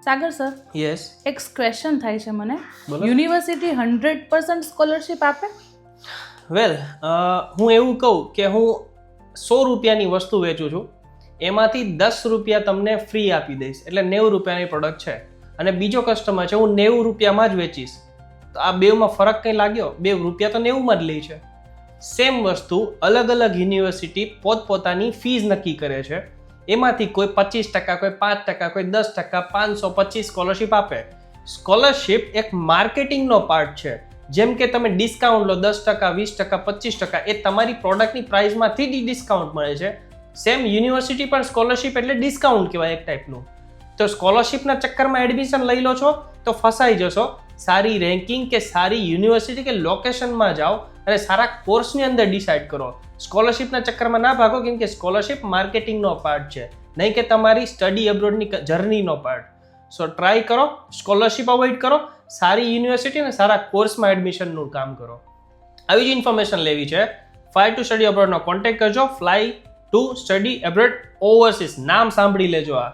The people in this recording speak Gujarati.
સાગર સર, યસ એક ક્વેશ્ચન થાય છે મને. બોલો. યુનિવર્સિટી 100% સ્કોલરશિપ આપે? વેલ હું એવું કહું કે હું 100 રૂપિયાની વસ્તુ વેચું છું, એમાંથી 10 રૂપિયા તમને ફ્રી આપી દઈશ, એટલે 90 રૂપિયાની પ્રોડક્ટ છે. અને બીજો કસ્ટમર છે, હું 90 રૂપિયામાં જ વેચીશ, તો આ બેમાં ફરક કંઈ લાગ્યો? 2 રૂપિયા તો 90માં જ લે છે. સેમ વસ્તુ અલગ અલગ યુનિવર્સિટી પોતપોતાની ફીઝ નક્કી કરે છે, એમાંથી કોઈ 25%, કોઈ 5%, કોઈ 10%, 525 સ્કોલરશિપ આપે. સ્કોલરશિપ એક માર્કેટિંગનો પાર્ટ છે. જેમ કે તમે ડિસ્કાઉન્ટ લો 10%, 20%, 25%, એ તમારી પ્રોડક્ટની પ્રાઇસમાંથી જ ડિસ્કાઉન્ટ મળે છે. સેમ યુનિવર્સિટી પણ સ્કોલરશિપ એટલે ડિસ્કાઉન્ટ કહેવાય એક ટાઈપનું. તો સ્કોલરશિપના ચક્કરમાં એડમિશન લઈ લો છો તો ફસાઈ જશો. સારી રેન્કિંગ કે સારી યુનિવર્સિટી કે લોકેશનમાં જાઓ અને સારા કોર્સની અંદર ડિસાઇડ કરો. સ્કોલરશિપના ચક્કરમાં ના ભાગો, કેમ કે સ્કોલરશિપ માર્કેટિંગનો પાર્ટ છે, નહીં કે તમારી સ્ટડી અબ્રોડની જર્નીનો પાર્ટ. સો ટ્રાય કરો, સ્કોલરશિપ અવોઇડ કરો, સારી યુનિવર્સિટી અને સારા કોર્સમાં એડમિશનનું કામ કરો. આવી જ ઇન્ફોર્મેશન લેવી છે, ફ્લાય ટુ સ્ટડી અબ્રોડનો કોન્ટેક્ટ કરજો. Fly to study abroad overseas નામ સાંભળી લેજો. આ